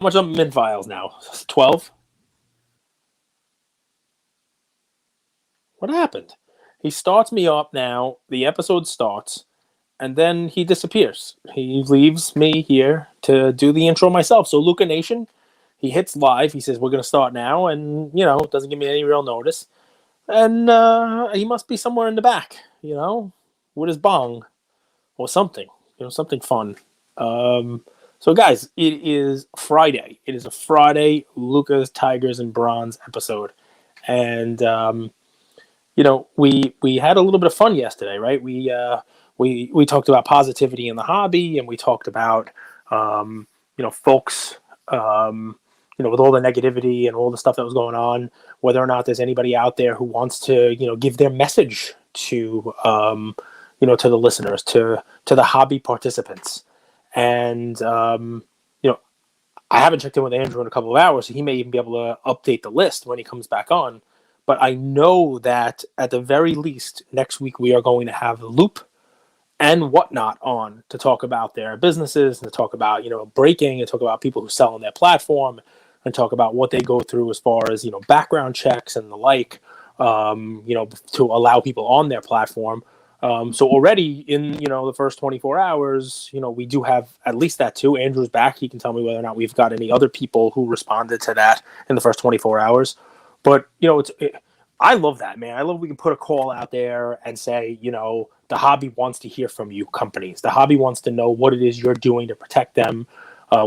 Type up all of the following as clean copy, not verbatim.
much of mid files now? 12? What happened? He starts me up now. The episode starts, and then he disappears. He leaves me here to do the intro myself. So Luca Nation, he hits live. He says, we're going to start now, and, doesn't give me any real notice. And he must be somewhere in the back, with his bong or something, something fun. So, guys, it is Friday. It is a Friday Lucas, Tigers, and Bronze episode. And, we had a little bit of fun yesterday, right? We talked about positivity in the hobby, and we talked about, folks, with all the negativity and all the stuff that was going on, whether or not there's anybody out there who wants to, give their message to, to the listeners, to the hobby participants. And, I haven't checked in with Andrew in a couple of hours, so he may even be able to update the list when he comes back on. But I know that at the very least, next week we are going to have Loop and Whatnot on to talk about their businesses and to talk about, breaking and talk about people who sell on their platform and talk about what they go through as far as, background checks and the like, to allow people on their platform. So already in, the first 24 hours, we do have at least that too. Andrew's back. He can tell me whether or not we've got any other people who responded to that in the first 24 hours. But, I love that, man. I love we can put a call out there and say, the hobby wants to hear from you companies. The hobby wants to know what it is you're doing to protect them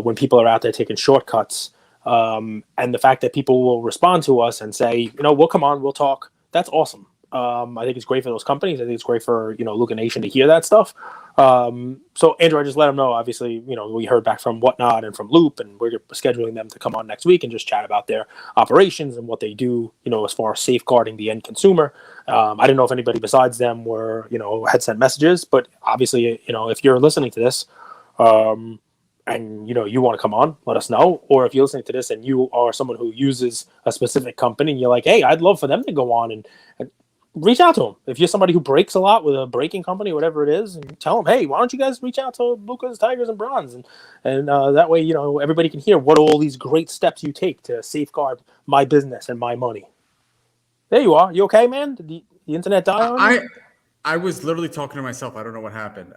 when people are out there taking shortcuts. And the fact that people will respond to us and say, we'll come on, we'll talk. That's awesome. I think it's great for those companies. I think it's great for, Luca Nation to hear that stuff. So Andrew, I just let him know, obviously, we heard back from Whatnot and from Loop, and we're scheduling them to come on next week and just chat about their operations and what they do, as far as safeguarding the end consumer. I didn't know if anybody besides them had sent messages, but obviously, if you're listening to this, and you want to come on, let us know. Or if you're listening to this and you are someone who uses a specific company and you're like, hey, I'd love for them to go on and reach out to them. If you're somebody who breaks a lot with a breaking company, whatever it is, and tell them, hey, why don't you guys reach out to Lucas, Tigers, and Bronze? And that way, everybody can hear what all these great steps you take to safeguard my business and my money. There you are. You okay, man? Did the internet die on you? I was literally talking to myself. I don't know what happened.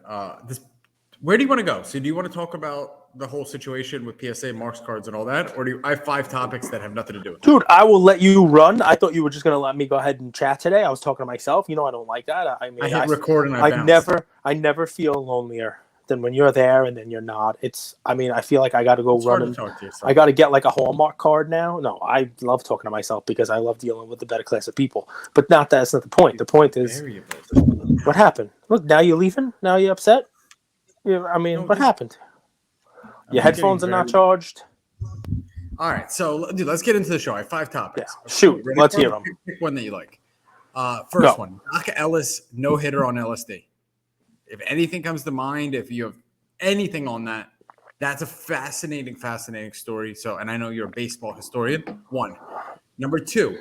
Where do you want to go? So do you want to talk about the whole situation with PSA marks cards and all that? Or I have 5 topics that have nothing to do with it? Dude, I will let you run. I thought you were just going to let me go ahead and chat today. I was talking to myself. I don't like that. I hit record and I never feel lonelier than when you're there and then you're not. I feel like I got to go run. I got to get like a Hallmark card now. No, I love talking to myself because I love dealing with the better class of people. But that's not the point. The point is, what happened? Look, now you're leaving? Now you're upset? What happened? Your headphones are not charged. All right, so dude, let's get into the show. I have 5 topics. Yeah. Shoot, let's hear them. Pick one that you like. First one, Doc Ellis, no hitter on LSD. If anything comes to mind, if you have anything on that, that's a fascinating story. So, and I know you're a baseball historian. 1. Number 2,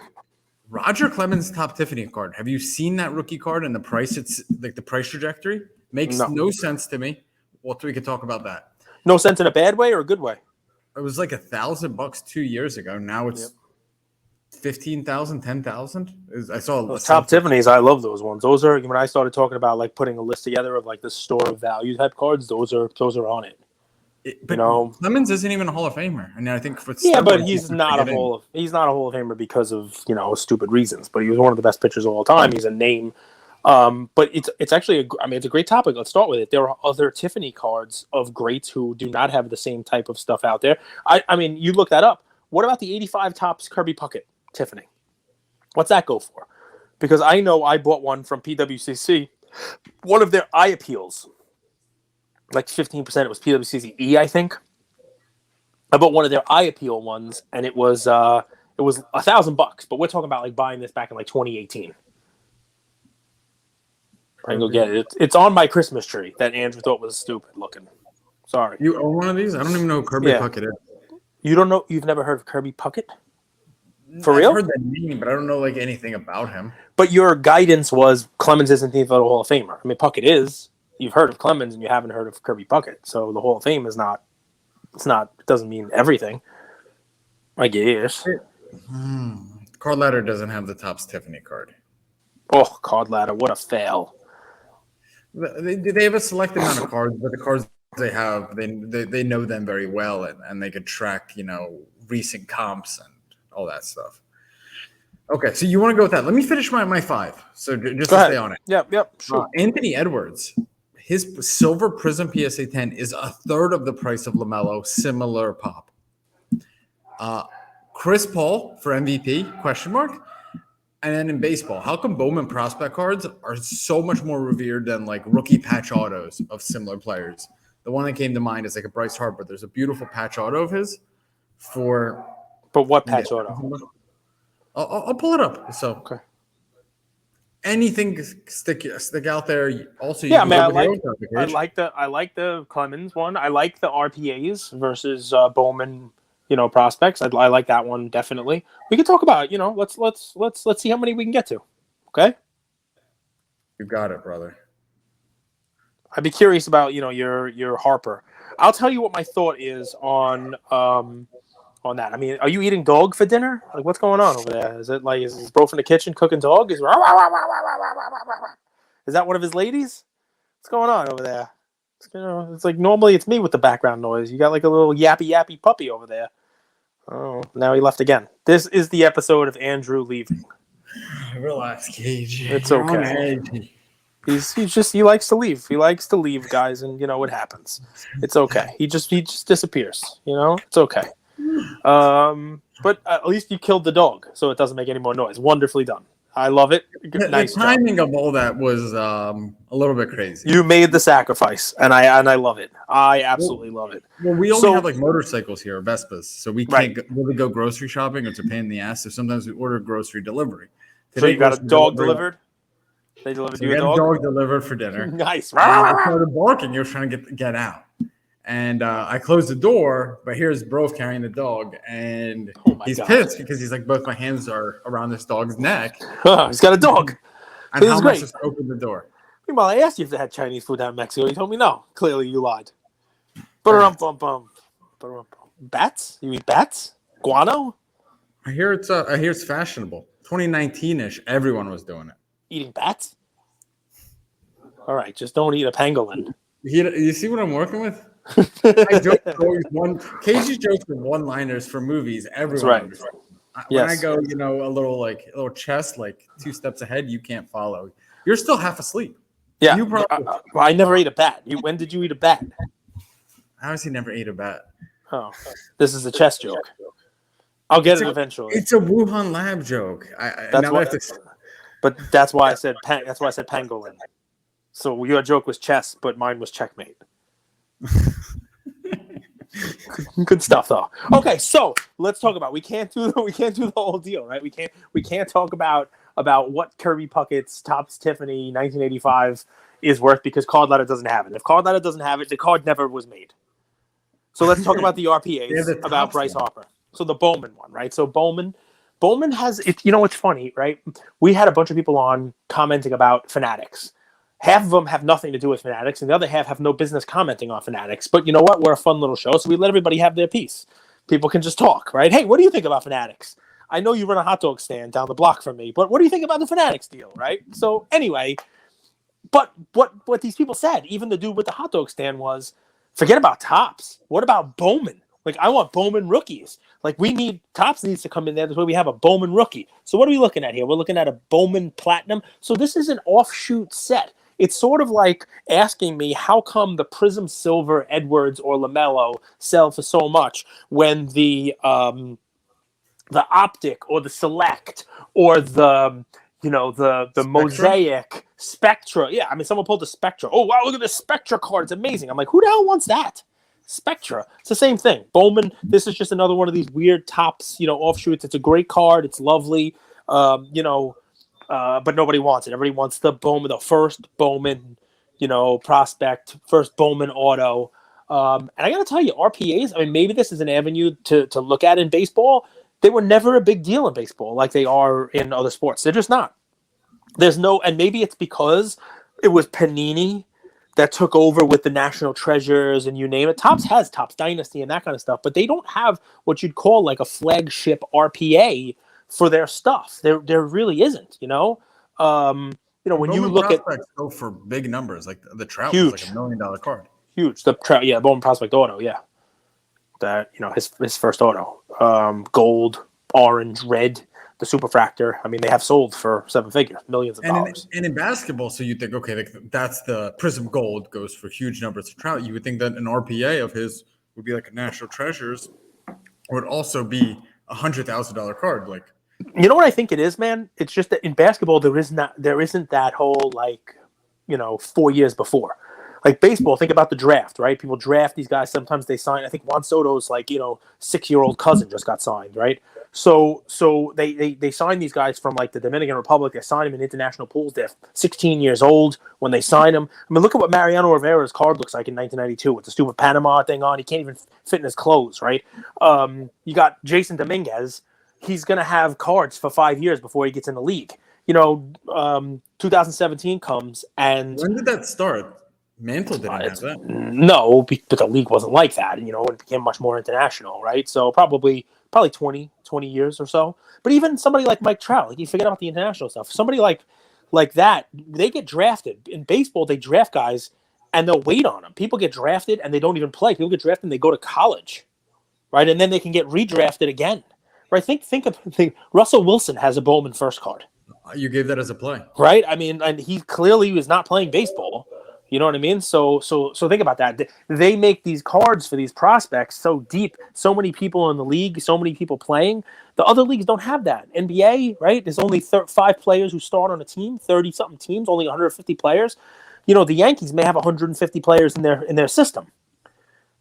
Roger Clemens top Tiffany card. Have you seen that rookie card and the price? It's like the price trajectory makes no sense to me. Well, we could talk about that. No sense in a bad way or a good way? It was like $1,000 2 years ago. Now it's 15,000, 10,000. I saw those top Tiffany's. I love those ones. Those are when I started talking about like putting a list together of like the store of value type cards. Those are on it. But Clemens isn't even a Hall of Famer, and I think for but he's not a Hall of Famer because of stupid reasons. But he was one of the best pitchers of all time. He's a name. But it's actually it's a great topic. Let's start with it. There are other Tiffany cards of greats who do not have the same type of stuff out there. You look that up. What about the 85 Topps Kirby Puckett Tiffany? What's that go for? Because I know I bought one from PWCC, one of their eye appeals. Like 15%, it was PWCC I think. I bought one of their eye appeal ones, and it was $1,000. But we're talking about like buying this back in like 2018. I can go get it. It's on my Christmas tree that Andrew thought was stupid looking. Sorry. You own one of these? I don't even know who Kirby Puckett is. You don't know? You've never heard of Kirby Puckett? For real? I've heard that name, but I don't know like anything about him. But your guidance was Clemens isn't the Hall of Famer. Puckett is. You've heard of Clemens and you haven't heard of Kirby Puckett. So the Hall of Fame is not It doesn't mean everything. I guess. Card ladder doesn't have the Topps Tiffany card. Oh, card ladder, what a fail. They have a select amount of cards, but the cards they have, they know them very well, and they can track, recent comps and all that stuff. Okay, so you want to go with that. Let me finish my 5. So just to stay on it. Yep. Sure. Anthony Edwards, his silver Prism PSA 10 is a third of the price of LaMelo, similar pop. Chris Paul for MVP, question mark. And then in baseball, how come Bowman prospect cards are so much more revered than like rookie patch autos of similar players? The one that came to mind is like a Bryce Harper. There's a beautiful patch auto of his for. But what patch auto? I'll pull it up. So okay. Anything stick out there? Also, yeah, man. I like the Clemens one. I like the RPAs versus Bowman. Prospects. I like that one definitely. We can talk about it. Let's see how many we can get to. Okay. You got it, brother. I'd be curious about your Harper. I'll tell you what my thought is on that. I mean, are you eating dog for dinner? Like, what's going on over there? Is it like is his bro from the kitchen cooking dog? Is that one of his ladies? What's going on over there? It's like normally it's me with the background noise. You got like a little yappy puppy over there. Oh, now he left again. This is the episode of Andrew leaving. Relax, Cage. It's okay. He likes to leave. He likes to leave, guys, and it happens. It's okay. He just disappears. It's okay. But at least you killed the dog, so it doesn't make any more noise. Wonderfully done. I love it. Nice the timing of all that was a little bit crazy. You made the sacrifice, and I love it. I absolutely love it. Well, we only have like motorcycles here, Vespas, so we can't really go grocery shopping. It's a pain in the ass. So sometimes we order grocery delivery. So you got a dog delivered? They delivered you a dog delivered for dinner. Nice. I started barking. He was trying to get out. And I closed the door, but here's bro carrying the dog, and he's pissed because he's like, both my hands are around this dog's neck. He's got a dog. And how am I supposed to open the door? Meanwhile, I asked you if they had Chinese food down in Mexico. You told me no. Clearly, you lied. Bats? You eat bats? Guano? I hear it's fashionable. 2019-ish, everyone was doing it. Eating bats? All right, just don't eat a pangolin. You see what I'm working with? I joke Casey jokes with one-liners for movies. Everyone. That's right. When I go, a little chess, like 2 steps ahead, you can't follow. You're still half asleep. Yeah. I never ate a bat. When did you eat a bat? I honestly never ate a bat. Oh, this is a chess joke. I'll get it eventually. It's a Wuhan lab joke. But that's why I said pangolin. So your joke was chess, but mine was checkmate. Good stuff, though. Okay, so let's talk about. We can't do the whole deal, right? We can't talk about what Kirby Puckett's Topps Tiffany 1985 is worth because Card Ladder doesn't have it. If Card Ladder doesn't have it, the card never was made. So let's talk about the RPAs about Bryce Harper. So the Bowman one, right? So Bowman has it. It's funny, right? We had a bunch of people on commenting about Fanatics. Half of them have nothing to do with Fanatics, and the other half have no business commenting on Fanatics. But you know what? We're a fun little show, so we let everybody have their piece. People can just talk, right? Hey, what do you think about Fanatics? I know you run a hot dog stand down the block from me, but what do you think about the Fanatics deal, right? So anyway, but what these people said, even the dude with the hot dog stand, was, forget about Topps. What about Bowman? Like, I want Bowman rookies. Like, Topps needs to come in there. That's why we have a Bowman rookie. So what are we looking at here? We're looking at a Bowman Platinum. So this is an offshoot set. It's sort of like asking me, how come the Prism Silver Edwards or LaMelo sell for so much when the Optic or the Select or the Mosaic Spectra. Yeah, I mean, someone pulled the Spectra. Oh, wow, look at the Spectra card. It's amazing. I'm like, who the hell wants that? Spectra. It's the same thing. Bowman, this is just another one of these weird Topps, offshoots. It's a great card. It's lovely. But nobody wants it. Everybody wants the Bowman, the first Bowman, prospect, first Bowman auto. And I got to tell you, RPAs, I mean, maybe this is an avenue to look at in baseball. They were never a big deal in baseball like they are in other sports. They're just not. And maybe it's because it was Panini that took over with the National Treasures and you name it. Topps has Topps Dynasty and that kind of stuff, but they don't have what you'd call like a flagship RPA for their stuff. There really isn't, you know. When you Bowman look at prospects go for big numbers, like the Trout was like huge, $1 million card. huge. The Bowman Prospect Auto, yeah. That his first auto, gold, orange, red, the superfractor. I mean, they have sold for seven figures, millions of dollars. And in basketball, so you think, okay, like that's the Prism Gold goes for huge numbers of Trout. You would think that an RPA of his would be like a National Treasures, would also be $100,000 card. Like, you know what I think it is, man? It's just that in basketball there isn't that whole 4 years before. Like baseball, think about the draft, right? People draft these guys. Sometimes they sign. I think Juan Soto's 6-year-old cousin just got signed, right? So they sign these guys from like the Dominican Republic. They sign them in international pools. They're 16 years old when they sign them. I mean, look at what Mariano Rivera's card looks like in 1992 with the stupid Panama thing on. He can't even fit in his clothes, right? You got Jason Dominguez. He's going to have cards for 5 years before he gets in the league. 2017 comes and when did that start? Mantle didn't have that. No, but the league wasn't like that. It became much more international, right? So probably 20 years or so. But even somebody like Mike Trout, like you forget about the international stuff. Somebody like that, they get drafted. In baseball, they draft guys and they'll wait on them. People get drafted and they don't even play. People get drafted and they go to college, right? And then they can get redrafted again, right? Think Russell Wilson has a Bowman first card. You gave that as a play, right? I mean, and he clearly was not playing baseball. You know what I mean? So think about that. They make these cards for these prospects so deep, so many people in the league, so many people playing. The other leagues don't have that. NBA, right? There's only 5 players who start on a team, 30-something teams, only 150 players. The Yankees may have 150 players in their system.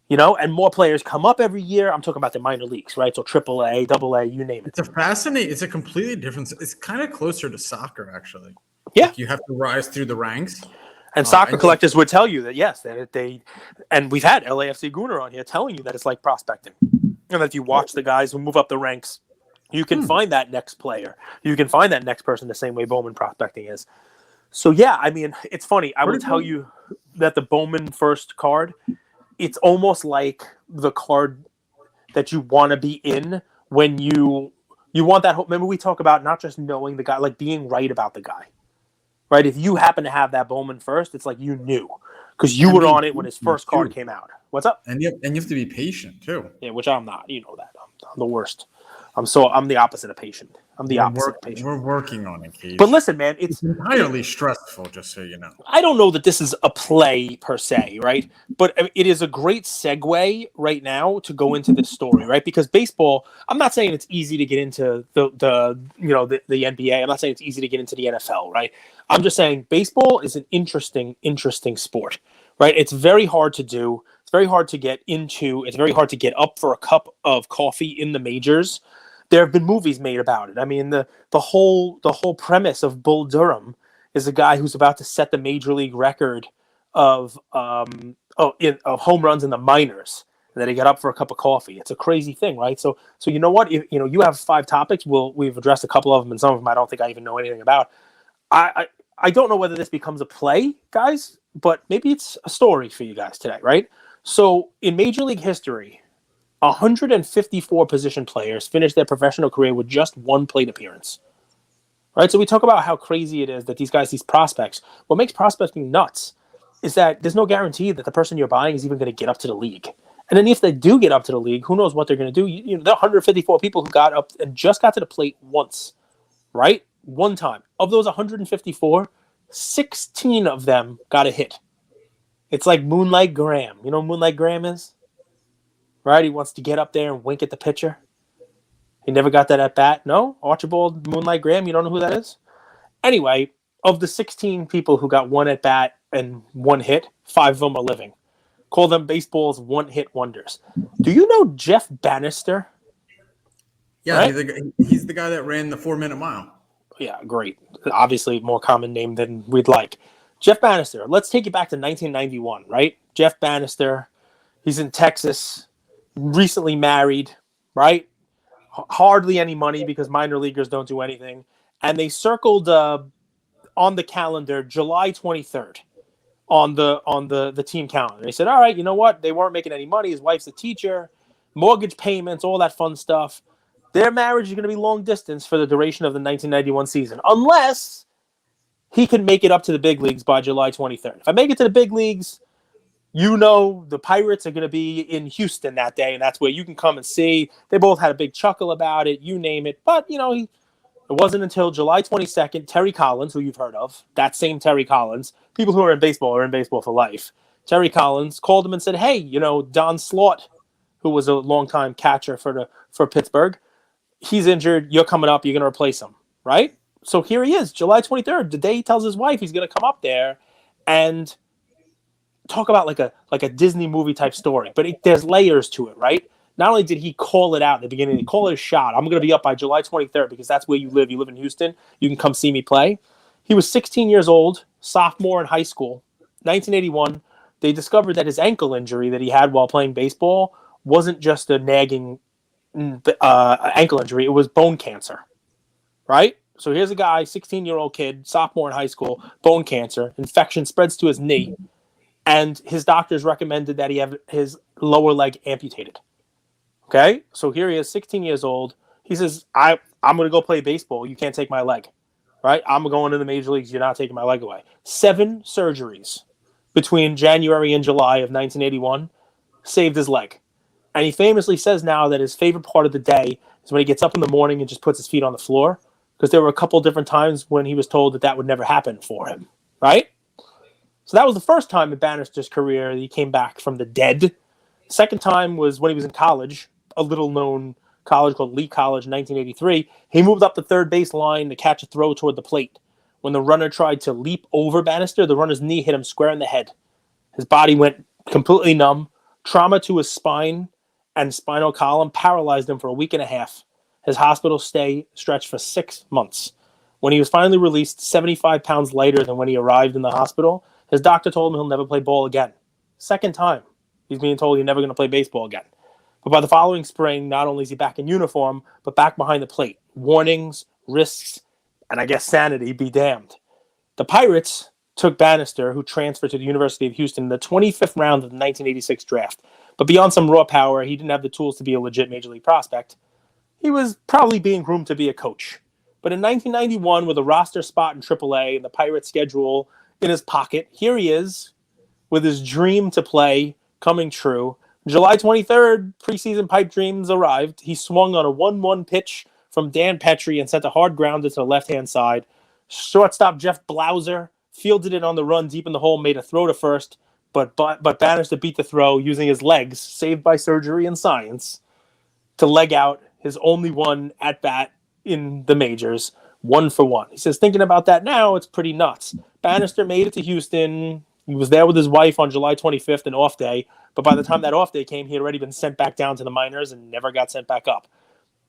And more players come up every year. I'm talking about the minor leagues, right? So AAA, AA, you name it. It's a completely different. It's kind of closer to soccer, actually. Yeah. Like you have to rise through the ranks. And soccer collectors would tell you that, yes, that and we've had LAFC Gunnar on here telling you that it's like prospecting. And that if you watch the guys who move up the ranks, you can find that next player. You can find that next person the same way Bowman prospecting is. So, yeah, I mean, it's funny. I will tell you that the Bowman first card, it's almost like the card that you want to be in when you want that. Remember, we talk about not just knowing the guy, like being right about the guy. Right, if you happen to have that Bowman first, it's like you knew because you were on it when his first card came out. What's up? And you have to be patient too. Yeah, which I'm not. You know that I'm the worst. I'm the opposite of patient. I'm the opposite of patient. We're working on it, Keith. But listen, man, it's entirely stressful. Just so you know, I don't know that this is a play per se, right? But it is a great segue right now to go into this story, right? Because baseball, I'm not saying it's easy to get into the NBA. I'm not saying it's easy to get into the NFL, right? I'm just saying baseball is an interesting sport, right? It's very hard to do. It's very hard to get into. It's very hard to get up for a cup of coffee in the majors. There have been movies made about it. I mean, the whole premise of Bull Durham is a guy who's about to set the major league record of home runs in the minors, and then he got up for a cup of coffee. It's a crazy thing, right? So you know what? You have 5 topics. We've addressed a couple of them, and some of them I don't think I even know anything about. I don't know whether this becomes a play, guys, but maybe it's a story for you guys today, right? So in Major League history, 154 position players finished their professional career with just 1 plate appearance. Right? So we talk about how crazy it is that these prospects, what makes prospecting nuts is that there's no guarantee that the person you're buying is even going to get up to the league. And then if they do get up to the league, who knows what they're going to do? There are 154 people who got up and just got to the plate once, right? One time. Of those 154, 16 of them got a hit. It's like Moonlight Graham. You know who Moonlight Graham is? Right? He wants to get up there and wink at the pitcher. He never got that at bat. No? Archibald Moonlight Graham, you don't know who that is? Anyway, of the 16 people who got 1 at bat and 1 hit, 5 of them are living. Call them baseball's 1-hit wonders. Do you know Jeff Bannister? Yeah, right? he's the guy that ran the 4-minute mile. Yeah, great. Obviously, more common name than we'd like. Jeff Bannister. Let's take it back to 1991, right? Jeff Bannister. He's in Texas, recently married, right? Hardly any money because minor leaguers don't do anything. And they circled on the calendar July 23rd, on the team calendar. He said, all right, you know what? They weren't making any money. His wife's a teacher, mortgage payments, all that fun stuff. Their marriage is going to be long distance for the duration of the 1991 season, unless he can make it up to the big leagues by July 23rd. If I make it to the big leagues, the Pirates are going to be in Houston that day, and that's where you can come and see. They both had a big chuckle about it, you name it. But, it wasn't until July 22nd, Terry Collins, who you've heard of, that same Terry Collins, people who are in baseball for life. Terry Collins called him and said, hey, Don Slaught, who was a longtime catcher for Pittsburgh, he's injured. You're coming up. You're going to replace him, right? So here he is, July 23rd, the day he tells his wife he's going to come up there and talk about like a Disney movie type story. But there's layers to it, right? Not only did he call it out at the beginning, he called it a shot. I'm going to be up by July 23rd because that's where you live. You live in Houston. You can come see me play. He was 16 years old, sophomore in high school. 1981, they discovered that his ankle injury that he had while playing baseball wasn't just a nagging ankle injury. It was bone cancer, right? So here's a guy, 16-year-old kid, sophomore in high school, bone cancer. Infection spreads to his knee, and his doctors recommended that he have his lower leg amputated. Okay, so here he is, 16 years old. He says, I'm going to go play baseball. You can't take my leg, right? I'm going to the major leagues. You're not taking my leg away. 7 surgeries between January and July of 1981 saved his leg. And he famously says now that his favorite part of the day is when he gets up in the morning and just puts his feet on the floor, because there were a couple different times when he was told that would never happen for him, right? So that was the first time in Bannister's career that he came back from the dead. Second time was when he was in college, a little-known college called Lee College in 1983. He moved up the third base line to catch a throw toward the plate. When the runner tried to leap over Bannister, the runner's knee hit him square in the head. His body went completely numb. Trauma to his spine and spinal column paralyzed him for a week and a half. His hospital stay stretched for 6 months. When he was finally released, 75 pounds lighter than when he arrived in the hospital, his doctor told him he'll never play ball again. Second time, he's being told he's never going to play baseball again. But by the following spring, not only is he back in uniform, but back behind the plate. Warnings, risks, and I guess sanity be damned. The Pirates took Bannister, who transferred to the University of Houston in the 25th round of the 1986 draft. But beyond some raw power, he didn't have the tools to be a legit major league prospect. He was probably being groomed to be a coach. But in 1991, with a roster spot in AAA and the Pirates schedule in his pocket, here he is with his dream to play coming true. July 23rd, preseason pipe dreams arrived. He swung on a 1-1 pitch from Dan Petrie and sent a hard grounder to the left-hand side. Shortstop Jeff Blauser fielded it on the run deep in the hole, made a throw to first, but Bannister beat the throw using his legs, saved by surgery and science, to leg out his only one at-bat in the majors, 1-for-1. He says, thinking about that now, it's pretty nuts. Bannister made it to Houston. He was there with his wife on July 25th, an off day. But by the time that off day came, he had already been sent back down to the minors and never got sent back up.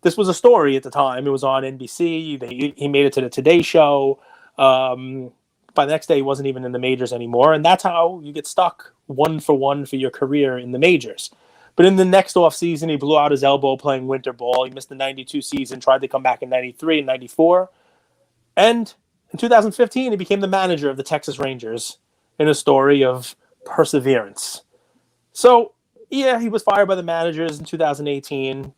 This was a story at the time. It was on NBC. He made it to the Today Show. By the next day, he wasn't even in the majors anymore. And that's how you get stuck 1-for-1 for your career in the majors. But in the next offseason, he blew out his elbow playing winter ball. He missed the 92 season, tried to come back in 93 and 94. And in 2015, he became the manager of the Texas Rangers in a story of perseverance. So, yeah, he was fired by the managers in 2018,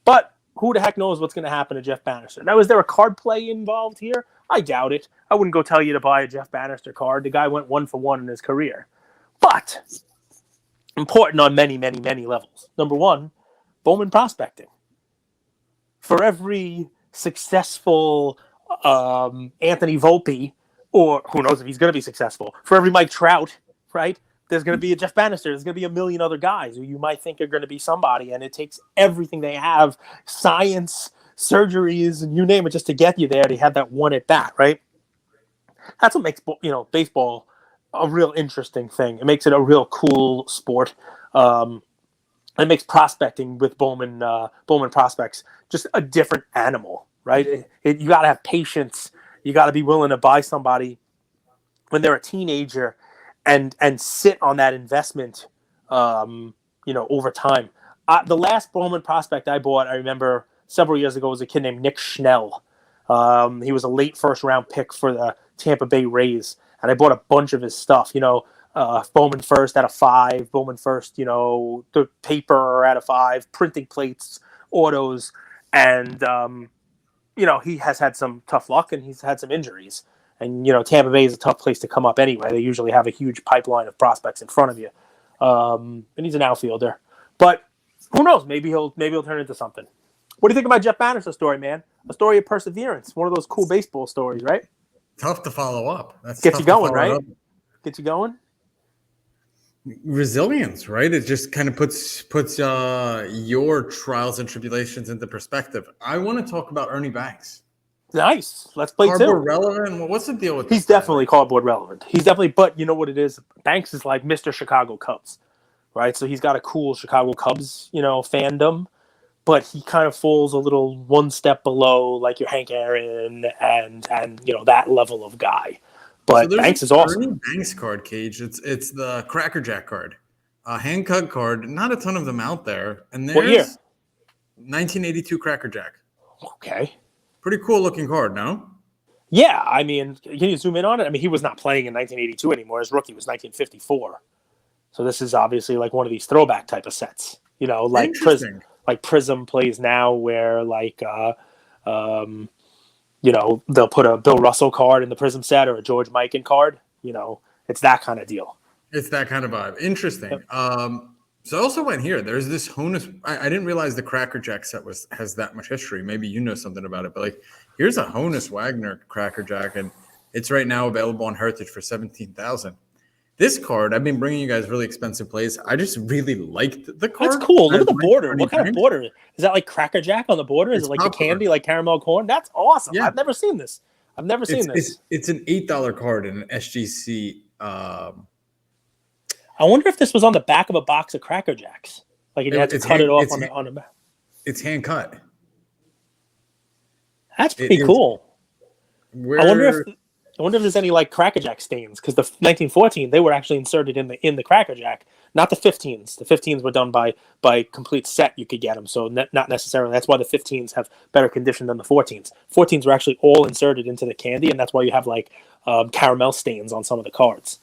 but who the heck knows what's going to happen to Jeff Bannister? Now, is there a card play involved here? I doubt it. I wouldn't go tell you to buy a Jeff Bannister card. The guy went 1-for-1 in his career. But important on many, many, many levels. Number one, Bowman prospecting. For every successful Anthony Volpe, or who knows if he's going to be successful, for every Mike Trout, right? There's going to be a Jeff Bannister. There's going to be a million other guys who you might think are going to be somebody, and it takes everything they have, science, surgeries, and you name it, just to get you there to have that one at bat, right? That's what makes baseball a real interesting thing. It makes it a real cool sport. It makes prospecting with Bowman prospects just a different animal, right? You got to have patience. You got to be willing to buy somebody when they're a teenager and sit on that investment, over time. The last Bowman prospect I bought, I remember several years ago, was a kid named Nick Schnell. He was a late first-round pick for the Tampa Bay Rays, and I bought a bunch of his stuff. Bowman first out of 5, Bowman first, the paper out of 5, printing plates, autos, and he has had some tough luck and he's had some injuries. And Tampa Bay is a tough place to come up anyway. They usually have a huge pipeline of prospects in front of you, and he's an outfielder. But who knows? Maybe he'll turn into something. What do you think about Jeff Bannister's story, man? A story of perseverance. One of those cool baseball stories, right? Tough to follow up. That's gets you going, right? Gets you going. Resilience, right? It just kind of puts your trials and tribulations into perspective. I want to talk about Ernie Banks. Nice. Let's play cardboard too. relevant. What's the deal with He's definitely cardboard relevant. He's definitely, but you know what it is? Banks is like Mr. Chicago Cubs, right? So he's got a cool Chicago Cubs, fandom, but he kind of falls a little one step below like your Hank Aaron and that level of guy. But so Banks is awesome. Ernie Banks card, Cage. It's the Cracker Jack card, hand cut card. Not a ton of them out there. And there's what year? 1982 Cracker Jack. Okay. Pretty cool looking card, no? Yeah, I mean, can you zoom in on it? I mean, he was not playing in 1982 anymore. His rookie was 1954. So this is obviously like one of these throwback type of sets. Like Prism plays now, where they'll put a Bill Russell card in the Prism set or a George Mikan card. It's that kind of deal. It's that kind of vibe. Interesting. Yep. So I also went here. There's this Honus. I didn't realize the Cracker Jack set has that much history. Maybe you know something about it. But here's a Honus Wagner Cracker Jack, and it's right now available on Heritage for $17,000. This card, I've been bringing you guys really expensive plays. I just really liked the card. That's cool. Look at the border. What kind of border is that? Like Cracker Jack on the border? Is it like the candy, like caramel corn? That's awesome. Yeah. I've never seen this. It's an $8 card in an SGC. I wonder if this was on the back of a box of Cracker Jacks. Like you had to cut it off on the back. It's hand cut. That's pretty cool. I wonder if there's any like Cracker Jack stains, because the 1914 they were actually inserted in the Cracker Jack, not the 15s. The 15s were done by complete set. You could get them, so not necessarily. That's why the 15s have better condition than the 14s. 14s were actually all inserted into the candy, and that's why you have like caramel stains on some of the cards.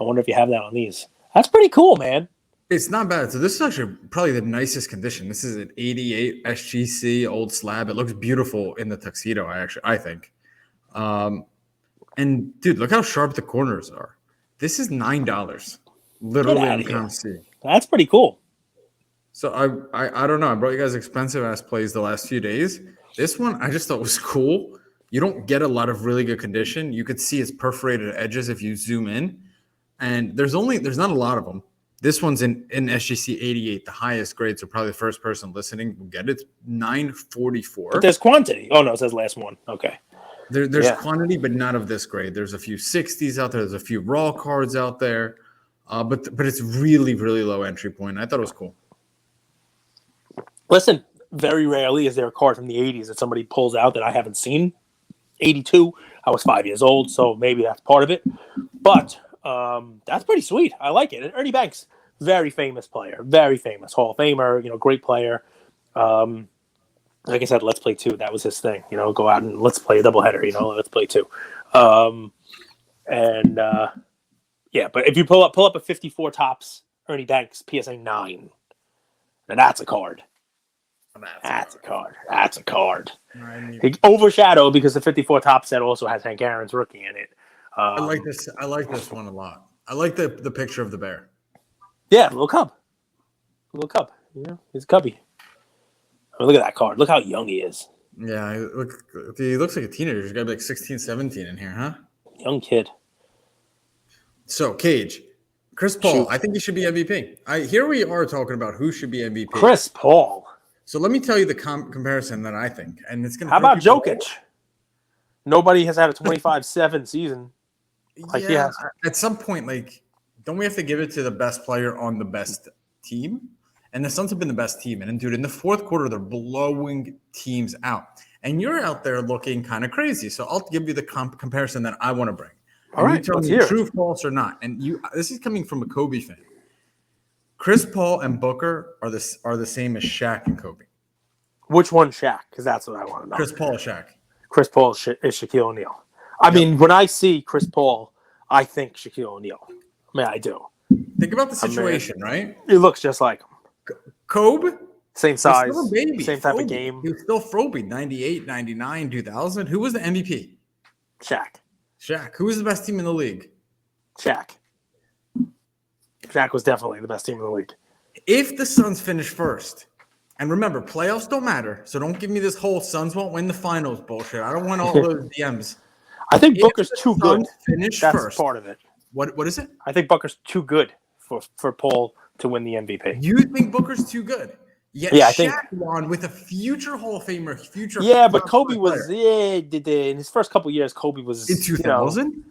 I wonder if you have that on these. That's pretty cool, man. It's not bad. So this is actually probably the nicest condition. This is an 88 SGC old slab. It looks beautiful in the tuxedo, I think. And dude, look how sharp the corners are. This is $9. Literally on ComC. That's pretty cool. So I don't know. I brought you guys expensive ass plays the last few days. This one I just thought was cool. You don't get a lot of really good condition. You could see its perforated edges if you zoom in. And there's not a lot of them. This one's in SGC 88, the highest grade. So probably the first person listening will get it. It's $944. But there's quantity. Oh no, it says last one. Okay. There's quantity, but not of this grade. There's a few 60s out there. There's a few raw cards out there. But it's really, really low entry point. I thought it was cool. Listen, very rarely is there a card from the 80s that somebody pulls out that I haven't seen. 82, I was 5 years old, so maybe that's part of it. But that's pretty sweet. I like it. And Ernie Banks, very famous player, very famous Hall of Famer. Great player. Like I said, let's play 2. That was his thing. Go out and let's play a doubleheader. Let's play 2. But if you pull up a 54 tops Ernie Banks PSA 9, now that's a card. That's a card. That's a card. Overshadowed because the 54 top set also has Hank Aaron's rookie in it. I like this. I like this one a lot. I like the picture of the bear. Yeah, little cub. He's a cubby. I mean, look at that card. Look how young he is. Yeah, he looks like a teenager. He's got to be like 16, 17 in here, huh? Young kid. So, Cage, Chris Paul, shoot. I think he should be MVP. Here we are talking about who should be MVP. Chris Paul. So let me tell you the comparison that I think, and it's going to. How about Jokic? Nobody has had a 25-7 season. At some point, don't we have to give it to the best player on the best team? And the Suns have been the best team. And dude, in the fourth quarter, they're blowing teams out. And you're out there looking kind of crazy. So I'll give you the comparison that I want to bring. All right, you tell me true, false, or not. And this is coming from a Kobe fan. Chris Paul and Booker are the same as Shaq and Kobe. Which one's Shaq? Because that's what I want to know. Chris Paul or Shaq? Chris Paul is Shaquille O'Neal. I mean, when I see Chris Paul, I think Shaquille O'Neal. I mean, I do. Think about the situation, right? It looks just like him. Kobe, Same size, still a baby. same type of game. He was still Froby, 98, 99, 2000. Who was the MVP? Shaq. Shaq. Who was the best team in the league? Shaq. Shaq was definitely the best team in the league. If the Suns finish first, and remember, playoffs don't matter, so don't give me this whole Suns won't win the finals bullshit. I don't want all those DMs. I think Booker's too good. Finish That's first. part of it. What is it? I think Booker's too good for Paul to win the MVP. You think Booker's too good? Yet Yeah, I Shaq think won with a future Hall of Famer, future. Yeah, but Kobe was in his first couple of years. Kobe was in 2000.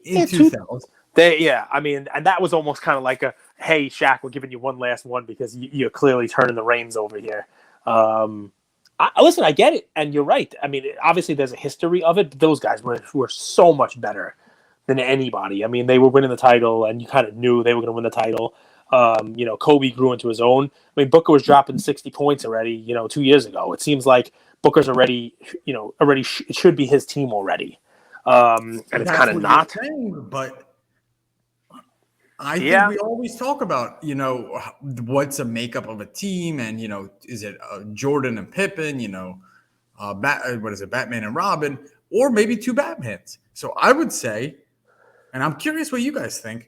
In 2000. I mean, and that was almost kind of like a, hey, Shaq, we're giving you one last one because you're clearly turning the reins over here. Listen, I get it, and you're right. I mean, obviously there's a history of it, but those guys were so much better than anybody. I mean, they were winning the title, and you kind of knew they were going to win the title. Kobe grew into his own. I mean, Booker was dropping 60 points already, 2 years ago. It seems like Booker's already it should be his team already. And it's kind of not. But I think we always talk about, what's a makeup of a team, and is it Jordan and Pippen, Batman and Robin, or maybe two Batmans. So I would say, and I'm curious what you guys think,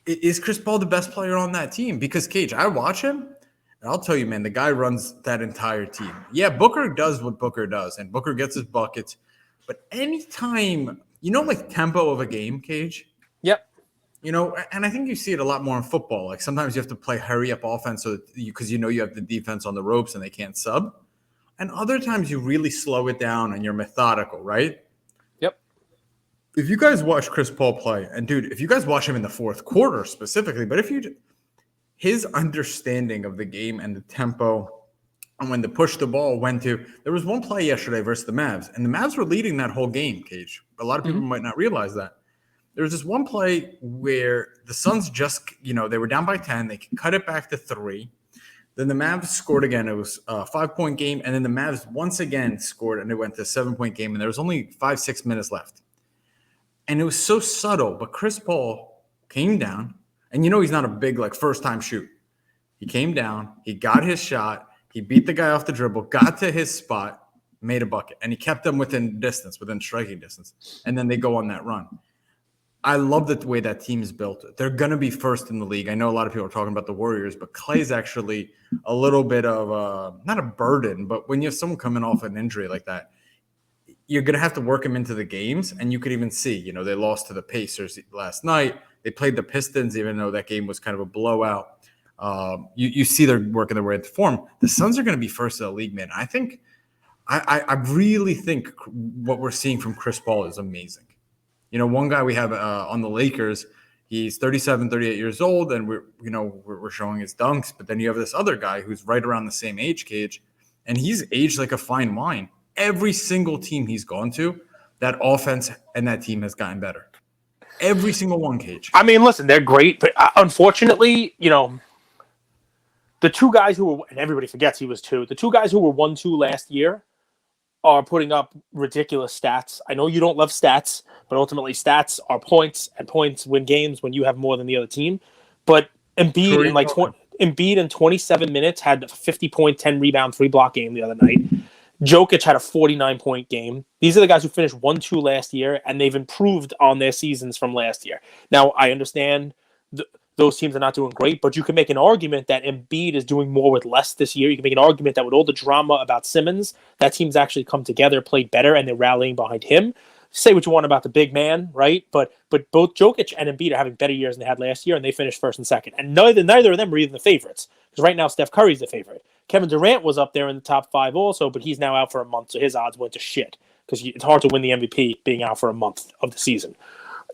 is Chris Paul the best player on that team? Because Cage, I watch him, and I'll tell you, man, the guy runs that entire team. Yeah, Booker does what Booker does, and Booker gets his buckets. But anytime, like tempo of a game, Cage. Yep. And I think you see it a lot more in football. Like sometimes you have to play hurry up offense because you have the defense on the ropes and they can't sub. And other times you really slow it down and you're methodical, right? Yep. If you guys watch Chris Paul play, and dude, if you guys watch him in the fourth quarter specifically, but his understanding of the game and the tempo, and when to push the ball, there was one play yesterday versus the Mavs, and the Mavs were leading that whole game, Cage. A lot of people might not realize that. There was this one play where the Suns just, they were down by 10. They cut it back to 3. Then the Mavs scored again. It was a 5-point game. And then the Mavs once again scored, and it went to a 7-point game. And there was only 5-6 minutes left. And it was so subtle. But Chris Paul came down. And he's not a big, first-time shoot. He came down. He got his shot. He beat the guy off the dribble, got to his spot, made a bucket. And he kept them within striking distance. And then they go on that run. I love the way that team is built. They're going to be first in the league. I know a lot of people are talking about the Warriors, but Clay's actually a little bit of not a burden, but when you have someone coming off an injury like that, you're going to have to work him into the games. And you could even see, they lost to the Pacers last night. They played the Pistons, even though that game was kind of a blowout. You see they're working their way into form. The Suns are going to be first in the league, man. I really think what we're seeing from Chris Paul is amazing. One guy we have on the Lakers, he's 37, 38 years old, and we're showing his dunks. But then you have this other guy who's right around the same age, Cage, and he's aged like a fine wine. Every single team he's gone to, that offense and that team has gotten better. Every single one, Cage. I mean, listen, they're great, but unfortunately, the two guys who were, and everybody forgets he was 2, the two guys who were 1-2 last year are putting up ridiculous stats. I know you don't love stats, but ultimately stats are points, and points win games when you have more than the other team. But Embiid in 27 minutes had a 50-point, 10-rebound, 3-block game the other night. Jokic had a 49-point game. These are the guys who finished 1-2 last year, and they've improved on their seasons from last year. Now, I understand those teams are not doing great, but you can make an argument that Embiid is doing more with less this year. You can make an argument that with all the drama about Simmons, that team's actually come together, played better, and they're rallying behind him. Say what you want about the big man, right? But both Jokic and Embiid are having better years than they had last year, and they finished first and second. And neither of them are even the favorites, because right now Steph Curry's the favorite. Kevin Durant was up there in the top 5 also, but he's now out for a month, so his odds went to shit, because it's hard to win the MVP being out for a month of the season.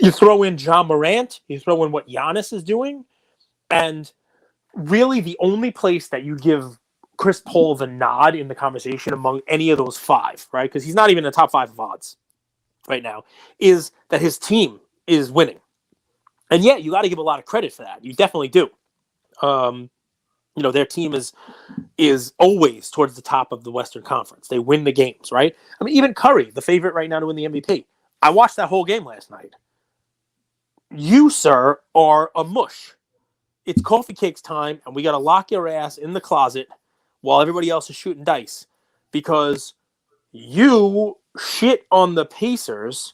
You throw in Ja Morant, you throw in what Giannis is doing, and really the only place that you give Chris Paul the nod in the conversation among any of those 5, right? Because he's not even in the top 5 of odds right now, is that his team is winning. And yeah, you got to give a lot of credit for that. You definitely do. Their team is always towards the top of the Western Conference. They win the games, right? I mean, even Curry, the favorite right now to win the MVP. I watched that whole game last night. you, sir, are a mush. It's coffee cakes time, and we got to lock your ass in the closet while everybody else is shooting dice because you shit on the Pacers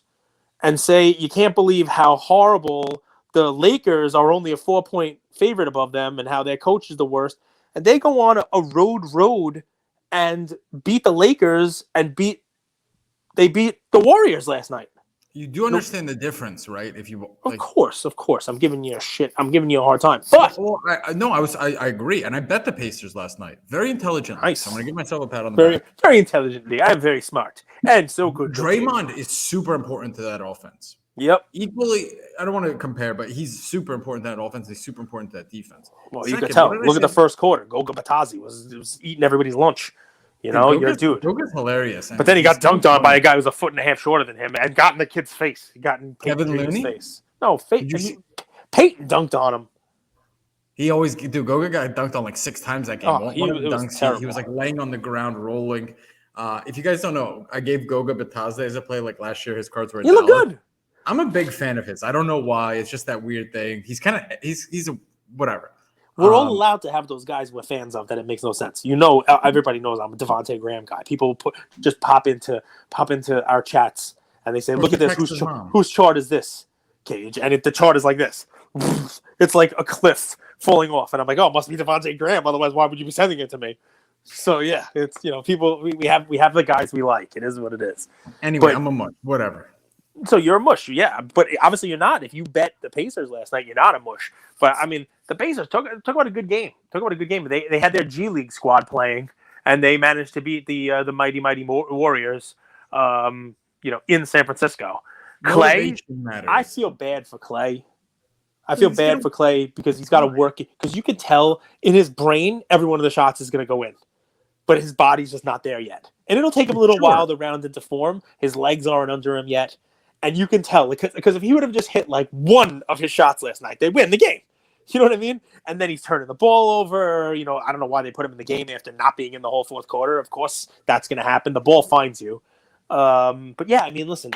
and say you can't believe how horrible the Lakers are only a 4-point favorite above them and how their coach is the worst. And they go on a road and beat the Lakers and they beat the Warriors last night. You do understand the difference, right? If you Of course. I'm giving you a shit. I'm giving you a hard time. But I agree, and I bet the Pacers last night. Very intelligent. Nice. So I'm gonna give myself a pat on the back. Very intelligent. I'm very smart and so good. Draymond is super important to that offense. Yep. Equally, I don't want to compare, but he's super important to that offense. He's super important to that defense. Well, you could tell. Look at the first quarter. Goga Batazzi was eating everybody's lunch. You know, you're a dude. Goga's hilarious. But then he got dunked on by a guy who's a foot and a half shorter than him and got in the kid's face. He got in Kevin Looney? face. No, Peyton dunked on him. He always Goga got dunked on like 6 times that game. He was like laying on the ground, rolling. If you guys don't know, I gave Goga Batazzi as a play like last year. His cards were. You look good. I'm a big fan of his. I don't know why. It's just that weird thing. He's a whatever. We're all allowed to have those guys we're fans of that it makes no sense. You know, everybody knows I'm a Devontae Graham guy. People just pop into our chats and they say, "Look at this. Whose chart is this, Cage?" And the chart is like this. It's like a cliff falling off, and I'm like, "Oh, it must be Devontae Graham. Otherwise, why would you be sending it to me?" So yeah, it's people. We have the guys we like. It is what it is. Anyway, I'm a mush. Whatever. So you're a mush, yeah. But obviously you're not. If you bet the Pacers last night, you're not a mush. But, I mean, the Pacers talk about a good game. They had their G League squad playing, and they managed to beat the mighty Warriors, in San Francisco. Clay, I feel bad for Clay. I feel bad for Clay because he's got to work. Because you can tell in his brain, every one of the shots is going to go in. But his body's just not there yet. And it'll take him a little while to round into form. His legs aren't under him yet. And you can tell, because if he would have just hit like one of his shots last night, they win the game. You know what I mean? And then he's turning the ball over. I don't know why they put him in the game after not being in the whole fourth quarter. Of course, that's going to happen. The ball finds you. But yeah, I mean, listen,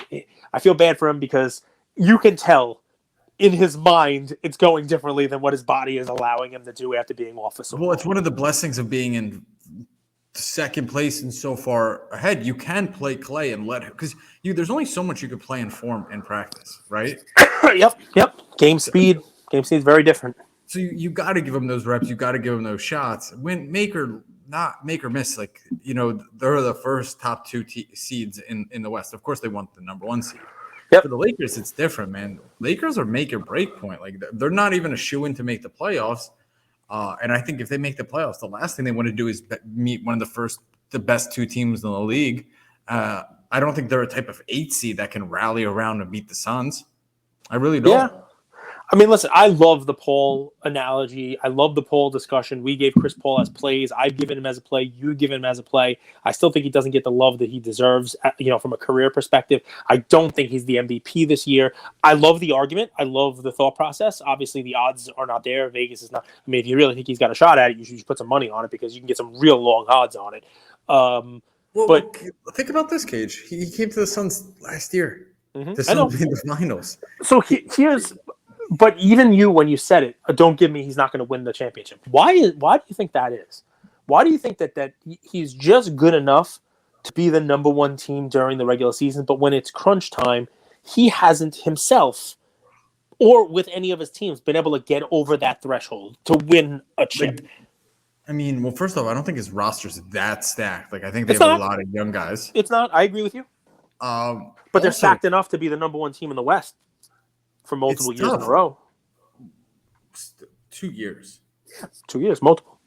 I feel bad for him because you can tell in his mind it's going differently than what his body is allowing him to do after being off the soil. Well, it's one of the blessings of being in second place and so far ahead. You can play Clay and let him, because there's only so much you could play in form and practice, right? Yep. Game speed is very different. So you got to give him those reps. You got to give him those shots. When make or miss, they're the first top 2 seeds in the West. Of course, they want the number 1 seed. Yep. For the Lakers, it's different, man. Lakers are make or break point. Like, they're not even a shoo-in to make the playoffs. And I think if they make the playoffs, the last thing they want to do is meet one of the best 2 teams in the league. I don't think they're a type of 8 seed that can rally around and beat the Suns. I really don't. Yeah. I mean, listen, I love the Paul analogy. I love the Paul discussion. We gave Chris Paul as plays. I've given him as a play. You've given him as a play. I still think he doesn't get the love that he deserves, from a career perspective. I don't think he's the MVP this year. I love the argument. I love the thought process. Obviously, the odds are not there. Vegas is not. I mean, if you really think he's got a shot at it, you should just put some money on it because you can get some real long odds on it. But think about this, Cage. He came to the Suns last year. Mm-hmm. The Suns beat the finals. So here's. But even you, when you said it, don't give me he's not going to win the championship. Why do you think that is? Why do you think that he's just good enough to be the number 1 team during the regular season, but when it's crunch time, he hasn't himself or with any of his teams been able to get over that threshold to win a chip? I mean, well, first off, I don't think his roster's that stacked. Like, I think they have a lot of young guys. It's not. I agree with you. But they're stacked enough to be the number 1 team in the West. For multiple years in a row. 2 years. Yeah, 2 years, multiple.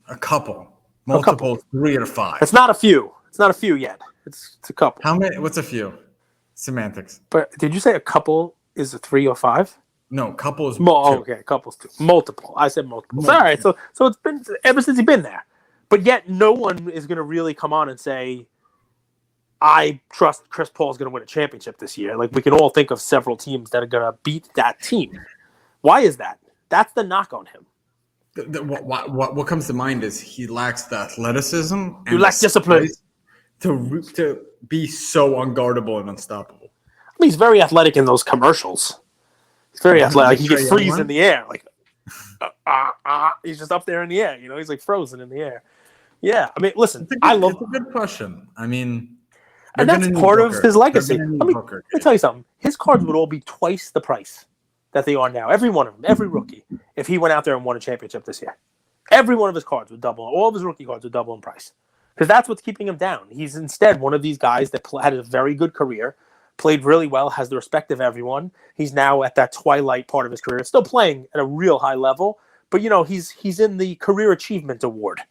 A couple. Multiple, 3 or 5. It's not a few. It's not a few yet. It's a couple. How many? What's a few? Semantics. But did you say a couple is a 3 or 5? No, couple is 2. Okay, couple's 2. Multiple. I said multiple. All right, so it's been ever since he's been there. But yet no one is going to really come on and say, I trust Chris Paul's going to win a championship this year. Like, we can all think of several teams that are going to beat that team. Why is that? That's the knock on him. What comes to mind is he lacks the athleticism and lacks discipline to be so unguardable and unstoppable. I He's very athletic in those commercials. He's very athletic. Like, he can freeze in the air. Like, he's just up there in the air. You know, he's like frozen in the air. Yeah. I mean, listen, It's a good question. I mean, and that's part of his legacy. Let me tell you something. His cards would all be twice the price that they are now. Every one of them, every rookie, if he went out there and won a championship this year. Every one of his cards would double. All of his rookie cards would double in price. Because that's what's keeping him down. He's instead one of these guys that had a very good career, played really well, has the respect of everyone. He's now at that twilight part of his career. Still playing at a real high level, but he's in the Career Achievement Award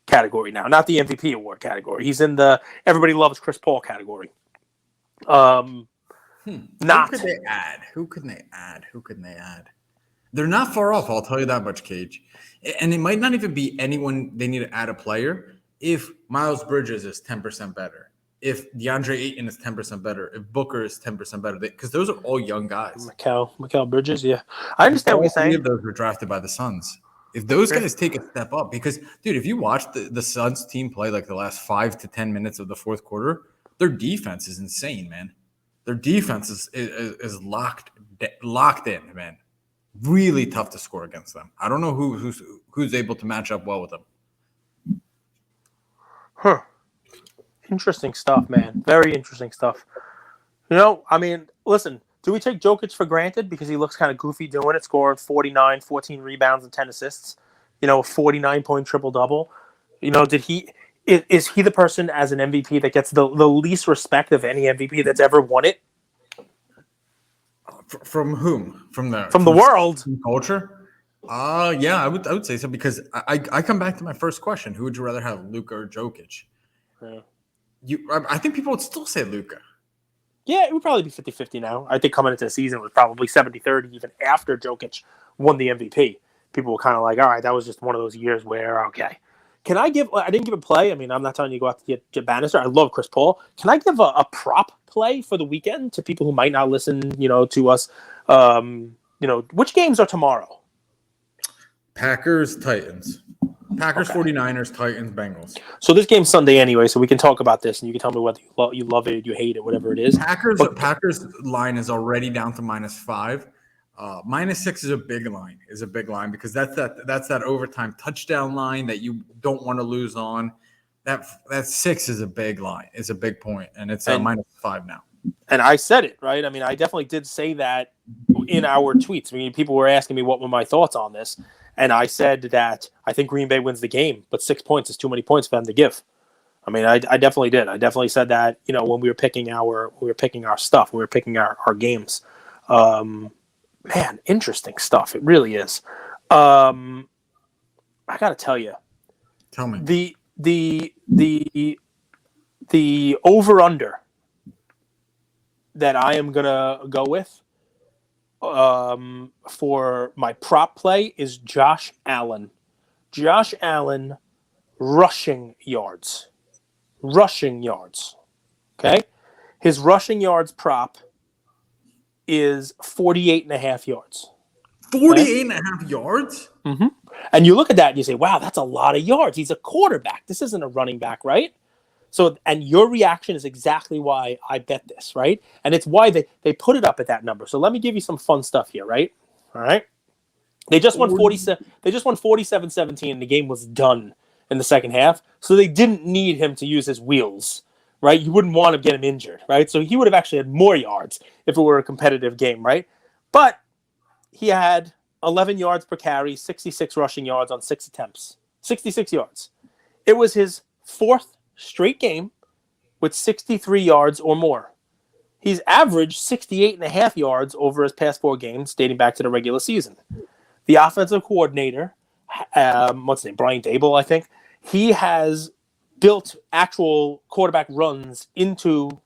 category now, not the MVP award category. He's in the everybody loves Chris Paul category. Not. Who could they add? They're not far off, I'll tell you that much, Cage. And it might not even be anyone they need to add a player. If Miles Bridges is 10% better, if DeAndre Ayton is 10% better, if Booker is 10% better, because those are all young guys. Mikal Bridges, yeah. I understand what you're saying. All three of those were drafted by the Suns. If those guys take a step up, because, dude, if you watch the Suns team play like the last 5 to 10 minutes of the fourth quarter, their defense is insane, man. Their defense is locked in, man. Really tough to score against them. I don't know who's able to match up well with them. Huh. Interesting stuff, man. Very interesting stuff. I mean, listen, do we take Jokic for granted because he looks kind of goofy doing it, scoring 49, 14 rebounds and 10 assists, a 49-point triple-double? Is he the person as an MVP that gets the least respect of any MVP that's ever won it? From whom? From the world. Culture? Yeah, I would say so, because I come back to my first question. Who would you rather have, Luka or Jokic? Yeah. I think people would still say Luka. Yeah, it would probably be 50-50 now. I think coming into the season it was probably 70-30 even after Jokic won the MVP. People were kind of like, all right, that was just one of those years where, okay. I didn't give a play. I mean, I'm not telling you to go out to get Bannister. I love Chris Paul. Can I give a prop play for the weekend to people who might not listen, to us? Which games are tomorrow? Packers, Titans. Packers, okay. 49ers, Titans, Bengals. So this game's Sunday anyway, so we can talk about this, and you can tell me whether you love it, you hate it, whatever it is. Packers line is already down to -5. -6 is a big line, because that's that overtime touchdown line that you don't want to lose on. That 6 is a big line. It's a big point, and it's -5 now. And I said it, right? I mean, I definitely did say that in our tweets. I mean, people were asking me what were my thoughts on this. And I said that I think Green Bay wins the game, but 6 points is too many points for them to give. I mean, I definitely did. I definitely said that, when we were picking our stuff, we were picking our games. Man, interesting stuff. It really is. I got to tell you. Tell me. The over-under that I am going to go with for my prop play is Josh Allen. Josh Allen rushing yards. Okay? His rushing yards prop is 48.5 yards. 48.5 yards? Mm-hmm. And you look at that and you say, wow, that's a lot of yards. He's a quarterback. This isn't a running back, right? So, and your reaction is exactly why I bet this, right? And it's why they put it up at that number. So let me give you some fun stuff here, right? All right. They just won 47. They just won 47-17. The game was done in the second half. So they didn't need him to use his wheels, right? You wouldn't want to get him injured, right? So he would have actually had more yards if it were a competitive game, right? But he had 11 yards per carry, 66 rushing yards on 6 attempts, 66 yards. It was his fourth straight game with 63 yards or more. He's averaged 68.5 yards over his past 4 games, dating back to the regular season. The offensive coordinator, what's his name, Brian Dable, I think, he has built actual quarterback runs into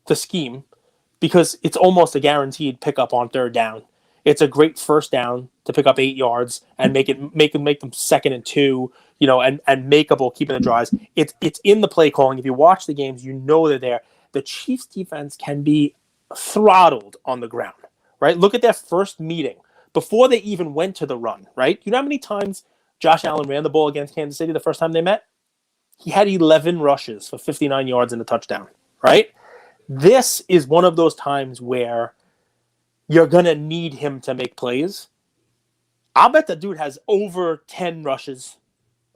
the scheme because it's almost a guaranteed pickup on third down. It's a great first down to pick up 8 yards and make them 2nd and 2, and makeable, keeping the drives. It's in the play calling. If you watch the games, they're there. The Chiefs defense can be throttled on the ground, right? Look at their first meeting before they even went to the run, right? You know how many times Josh Allen ran the ball against Kansas City the first time they met? He had 11 rushes for 59 yards and a touchdown, right? This is one of those times where you're going to need him to make plays. I'll bet the dude has over 10 rushes.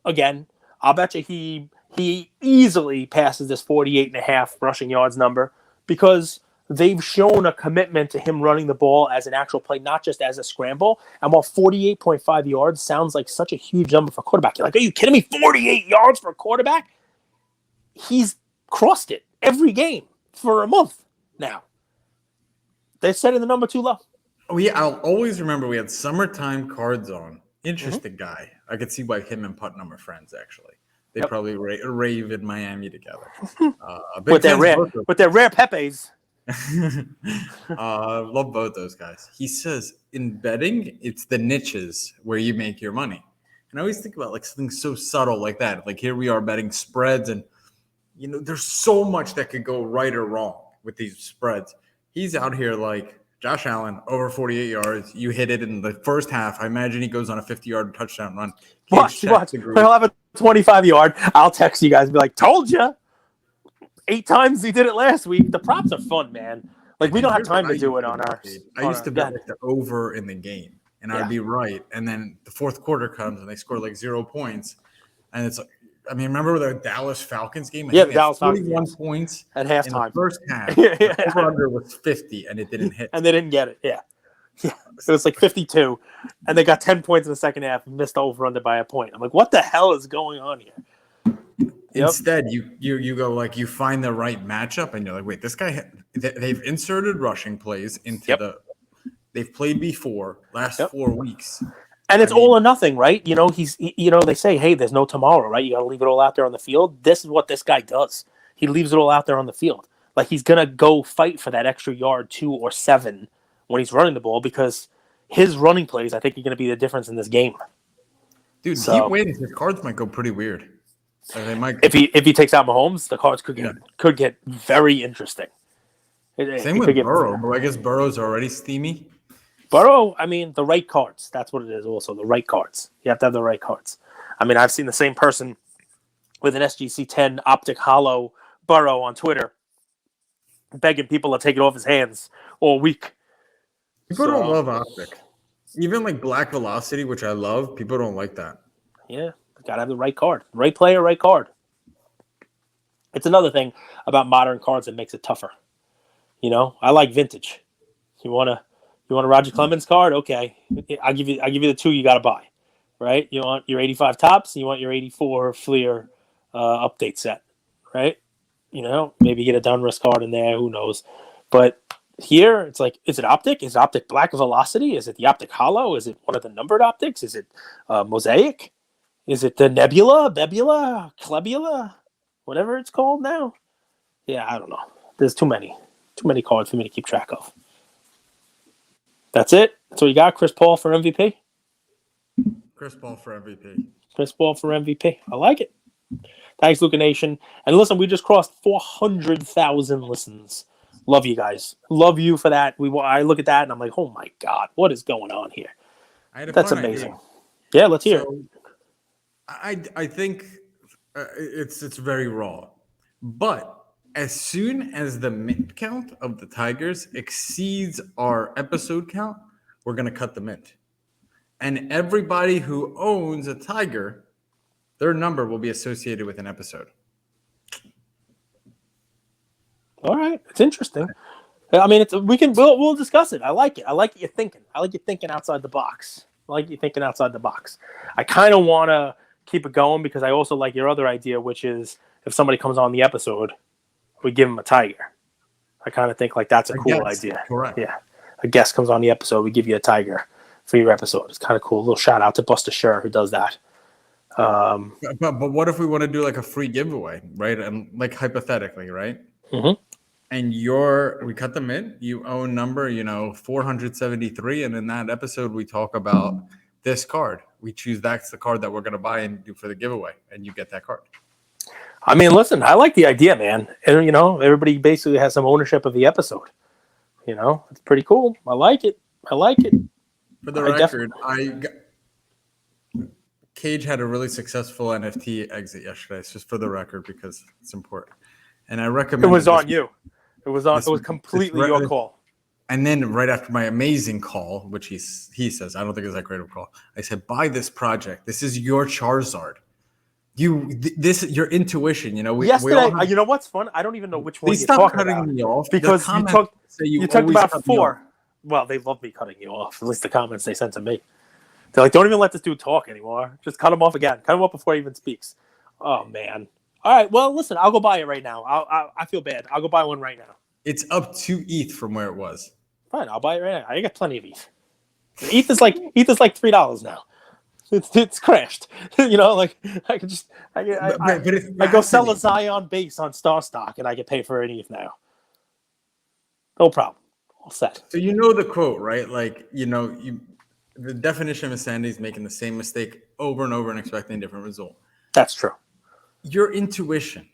Again, I'll bet you he easily passes this 48.5 rushing yards number because they've shown a commitment to him running the ball as an actual play, not just as a scramble. And while 48.5 yards sounds like such a huge number for a quarterback, you're like, are you kidding me? 48 yards for a quarterback? He's crossed it every game for a month now. They're setting the number too low. I'll always remember we had summertime cards on. Interesting guy. I could see why him and Putnam are friends, actually. They probably rave in Miami together. With their rare Pepes. Love both those guys. He says in betting, it's the niches where you make your money. And I always think about like something so subtle like that. Like here we are betting spreads, and there's so much that could go right or wrong with these spreads. He's out here like Josh Allen, over 48 yards. You hit it in the first half. I imagine he goes on a 50-yard touchdown run. Watch. He'll have a 25-yard. I'll text you guys and be like, told you. 8 times he did it last week. The props are fun, man. Like, we don't have time to do it on our... I used to bet like the over in the game, and I'd be right. And then the fourth quarter comes, and they score like 0 points. And it's like, I mean, remember the Dallas Falcons game? The Dallas Falcons. 41 points at halftime. In the first half. The over-under was 50, and it didn't hit. And they didn't get it, yeah. It was like 52, and they got 10 points in the second half and missed the over-under by a point. I'm like, what the hell is going on here? Instead, you go like you find the right matchup, and you're like, wait, this guy. They've inserted rushing plays into they've played before last 4 weeks. And it's all or nothing, right? They say, hey, there's no tomorrow, right? You got to leave it all out there on the field. This is what this guy does. He leaves it all out there on the field. Like, he's going to go fight for that extra yard, 2 or 7 when he's running the ball, because his running plays, I think, are going to be the difference in this game. Dude, keep waiting. His cards might go pretty weird. They might. If he takes out Mahomes, the cards could get very interesting. Same with Burrow, but I guess Burrow's already steamy. Burrow, I mean, the right cards. That's what it is also, the right cards. You have to have the right cards. I mean, I've seen the same person with an SGC 10 optic hollow Burrow on Twitter begging people to take it off his hands all week. People don't love optic. Even like black velocity, which I love, people don't like that. Yeah, got to have the right card. Right player, right card. It's another thing about modern cards that makes it tougher. I like vintage. You want a Roger Clemens card? Okay, I'll give you the 2 you got to buy, right? You want your 85 tops, and you want your 84 Fleer update set, right? Maybe get a Donruss card in there. Who knows? But here, it's like, is it optic? Is it optic black velocity? Is it the optic hollow? Is it one of the numbered optics? Is it mosaic? Is it the nebula, clebula, whatever it's called now? Yeah, I don't know. There's too many cards for me to keep track of. That's it. So you got Chris Paul for MVP? Chris Paul for MVP. Chris Paul for MVP. I like it. Thanks, Luca Nation. And listen, we just crossed 400,000 listens. Love you guys. Love you for that. I look at that and I'm like, oh my God, what is going on here? That's amazing. Idea. Yeah, let's hear it. I think it's very raw. But as soon as the mint count of the Tigers exceeds our episode count, we're going to cut the mint. And everybody who owns a Tiger, their number will be associated with an episode. All right. It's interesting. I mean, we'll discuss it. I like it. I like what you're thinking. I like you thinking outside the box. I kind of want to keep it going because I also like your other idea, which is if somebody comes on the episode, we give them a Tiger. I kind of think like that's a cool idea. Correct. Yeah. A guest comes on the episode, we give you a Tiger for your episode. It's kind of cool. A little shout out to Buster Scher who does that. But what if we want to do like a free giveaway, right? And like hypothetically, right? Mm-hmm. And we cut them in, you own number, 473. And in that episode, we talk about this card. We choose that's the card that we're going to buy and do for the giveaway. And you get that card. I mean, listen, I like the idea, man. And, everybody basically has some ownership of the episode. It's pretty cool. I like it. For the record, Cage had a really successful NFT exit yesterday. It's just for the record because it's important. And I recommend it was on you. It was completely your call. And then right after my amazing call, which he says, I don't think it's that great of a call. I said, buy this project. This is your Charizard. Your intuition, we Yesterday, all have, you know what's fun? I don't even know which one please you're stop talking cutting about. me off. Because you talked about cut me off. 4. Well, they love me cutting you off. At least the comments they sent to me. They're like, don't even let this dude talk anymore. Just cut him off again. Cut him off before he even speaks. Oh, man. All right. Well, listen, I'll go buy it right now. I feel bad. I'll go buy one right now. It's up 2 ETH from where it was. Fine. I'll buy it right now. I got plenty of ETH. ETH is like $3 now. It's crashed. Like I could just I go sell a Zion base on Star Stock and I get paid for an ETH now. No problem. All set. So the quote, right? Like, the definition of insanity is making the same mistake over and over and expecting a different result. That's true. Your intuition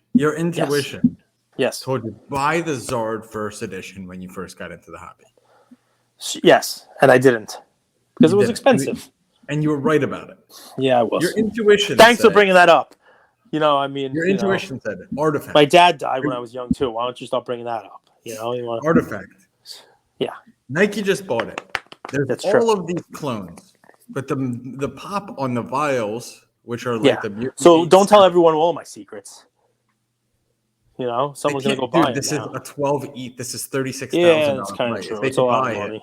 Yes. told you buy the Zard first edition when you first got into the hobby. Yes, and I didn't because it was expensive. And you were right about it. Yeah, I was. Your intuition. Thanks for bringing that up. Your intuition said it. Artifact. My dad died when I was young too. Why don't you start bringing that up? Artifact. Yeah. Nike just bought it. There's That's all true. of these clones, but the pop on the vials, which are like the so don't tell everyone all my secrets. Someone's gonna go buy it. This now. is a 12 ETH. This is $36,000. Yeah, it's kind of true. It's a lot of money.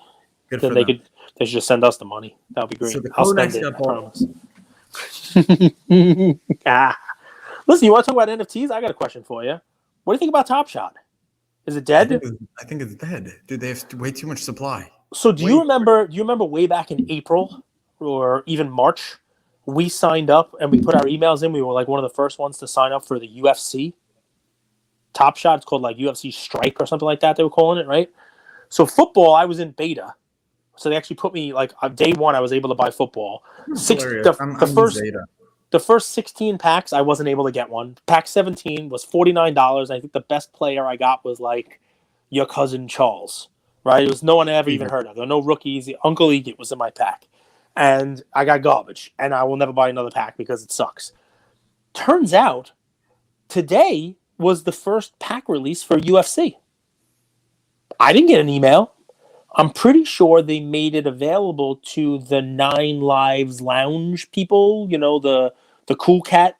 Good for they them. they should just send us the money. That'd be great. So the I'll Codex spend it. got I promise. Listen, you want to talk about NFTs? I got a question for you. What do you think about Top Shot? Is it dead? I think it's dead. Dude, they have way too much supply. So do you remember way back in April or even March, we signed up and we put our emails in. We were like one of the first ones to sign up for the UFC Top Shot. It's called like UFC Strike or something like that. They were calling it, right? So football, I was in beta. So they actually put me like on day 1. I was able to buy football. The first 16 packs, I wasn't able to get one. Pack 17 was $49. I think the best player I got was like your cousin Charles, right? It was no one I ever even heard of. There were no rookies. Uncle Egit was in my pack. And I got garbage. And I will never buy another pack because it sucks. Turns out, today was the first pack release for UFC. I didn't get an email. I'm pretty sure they made it available to the 9 Lives Lounge people, the Cool Cat,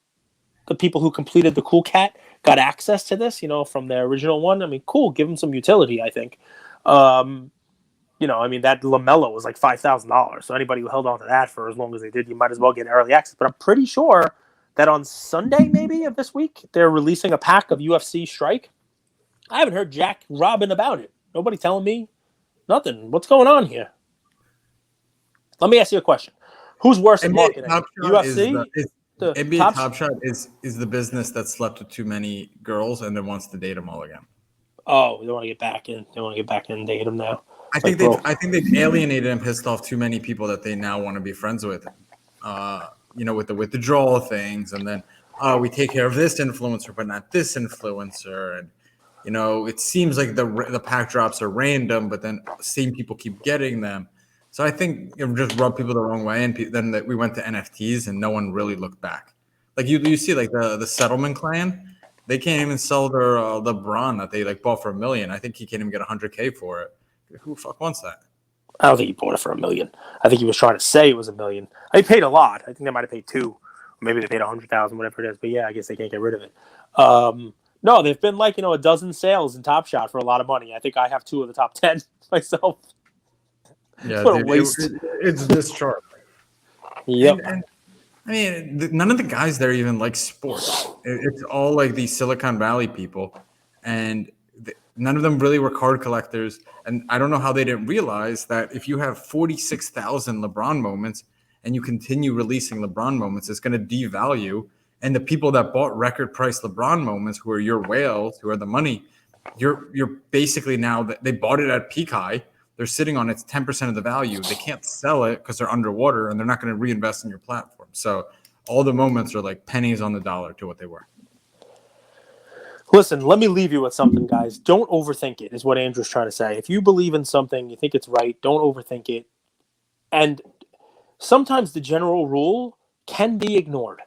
the people who completed the Cool Cat got access to this, from their original one. I mean, cool, give them some utility, I think. That LaMelo was like $5,000. So anybody who held on to that for as long as they did, you might as well get early access. But I'm pretty sure that on Sunday, maybe, of this week, they're releasing a pack of UFC Strike. I haven't heard Jack Robin about it. Nobody telling me nothing. What's going on here? Let me ask you a question. Who's worse at marketing? UFC? NBA Top Shot is the business that slept with too many girls and then wants to date them all again. Oh, they want to get back in. They want to get back in and date them now. I think they've alienated and pissed off too many people that they now want to be friends with. With the withdrawal things, and then we take care of this influencer, but not this influencer, and it seems like the pack drops are random, but then same people keep getting them. So I think it just rubbed people the wrong way, and then we went to NFTs, and no one really looked back. Like you see, like the Settlement Clan, they can't even sell their LeBron that they like bought for $1 million. I think he can't even get $100K for it. Who the fuck wants that? I don't think he bought it for $1 million. I think he was trying to say it was $1 million. He paid a lot. I think they might have paid 2, or maybe they paid 100,000, whatever it is. But yeah, I guess they can't get rid of it. No, they've been like a dozen sales in Top Shot for a lot of money. I think I have 2 of the top 10 myself. Yeah, what a waste! It's this chart. Yep. And I mean, none of the guys there even like sports. It's all like these Silicon Valley people, and none of them really were card collectors. And I don't know how they didn't realize that if you have 46,000 LeBron moments and you continue releasing LeBron moments, it's going to devalue. And the people that bought record price LeBron moments, who are your whales, who are the money, you're basically now that they bought it at peak high. They're sitting on its 10% of the value. They can't sell it because they're underwater, and they're not going to reinvest in your platform. So all the moments are like pennies on the dollar to what they were. Listen, let me leave you with something, guys. Don't overthink it, is what Andrew's trying to say. If you believe in something, you think it's right, don't overthink it. And sometimes the general rule can be ignored.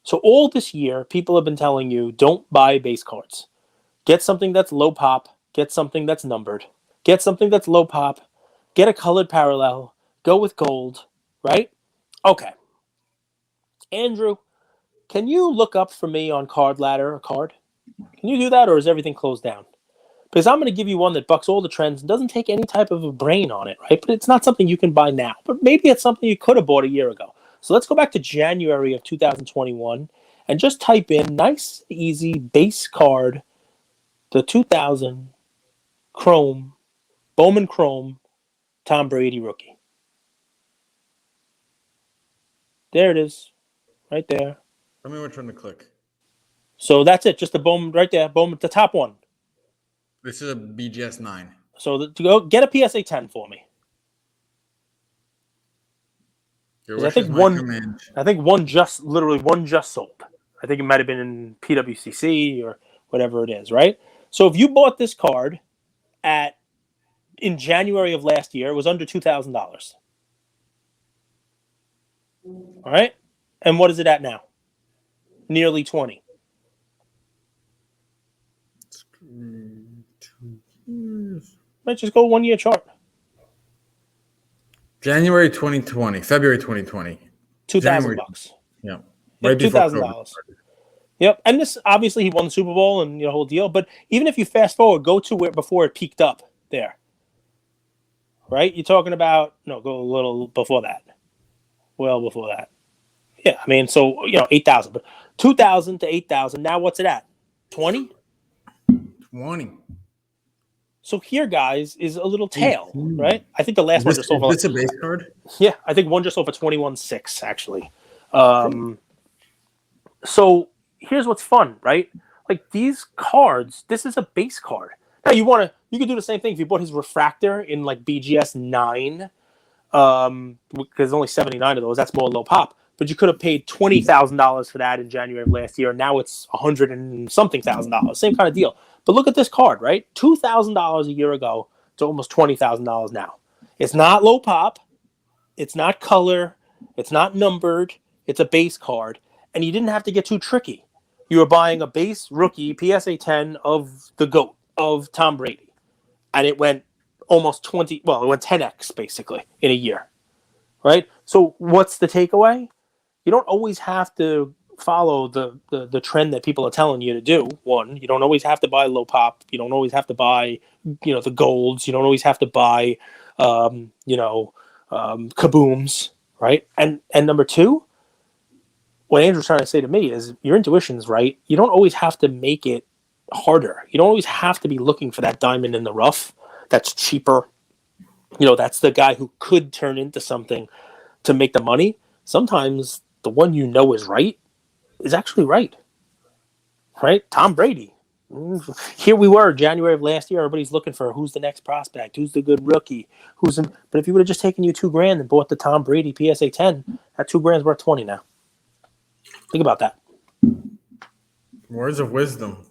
So all this year, people have been telling you, don't buy base cards. Get something that's low pop, get something that's numbered, get something that's low pop, get a colored parallel, go with gold, right? Okay. Andrew, can you look up for me on Card Ladder a card? Can you do that, or is everything closed down? Because I'm going to give you one that bucks all the trends and doesn't take any type of a brain on it, right? But it's not something you can buy now. But maybe it's something you could have bought a year ago. So let's go back to January of 2021 and just type in nice, easy, base card, the 2000 Chrome, Bowman Chrome, Tom Brady rookie. There it is, right there. Tell me which one to click. So that's it, just the Bowman right there, Bowman, the top one. This is a BGS 9. So to go get a PSA 10 for me. Your I wish think is my one, command. I think one just sold. I think it might have been in PWCC or whatever it is, right? So if you bought this card in January of last year, it was under $2,000. All right, and what is it at now? Nearly 20. Let's just go 1 year chart. January 2020, February 2020. $2,000. Yeah. Right before $2,000. Yep. And this, obviously, he won the Super Bowl and the whole deal. But even if you fast forward, go to where before it peaked up there. Right? You're talking about, no, go a little before that. Well, before that. Yeah. I mean, so, 8,000. But 2,000 to 8,000. Now what's it at? 20? 20. So here, guys, is a little tail, right? I think the last one just sold for. Is this a base card? Yeah, I think one just sold for 21.6 actually. So here's what's fun, right? Like these cards, this is a base card. Now you can do the same thing if you bought his refractor in like BGS 9, because there's only 79 of those. That's more low pop. But you could have paid $20,000 for that in January of last year. Now it's $100 and something thousand. Same kind of deal. But look at this card, right? $2,000 a year ago to almost $20,000 now. It's not low pop. It's not color. It's not numbered. It's a base card. And you didn't have to get too tricky. You were buying a base rookie PSA 10 of the GOAT, of Tom Brady. And it went almost it went 10x basically in a year. Right? So what's the takeaway? You don't always have to follow the trend that people are telling you to do. One, you don't always have to buy low pop. You don't always have to buy, the golds. You don't always have to buy, kabooms, right? And number two, what Andrew's trying to say to me is your intuition's right. You don't always have to make it harder. You don't always have to be looking for that diamond in the rough that's cheaper. That's the guy who could turn into something to make the money. Sometimes the one is right is actually right. Right? Tom Brady. Here we were, January of last year. Everybody's looking for who's the next prospect, who's the good rookie, But if you would have just taken you $2,000 and bought the Tom Brady PSA 10, that $2,000 is worth 20 now. Think about that. Words of wisdom.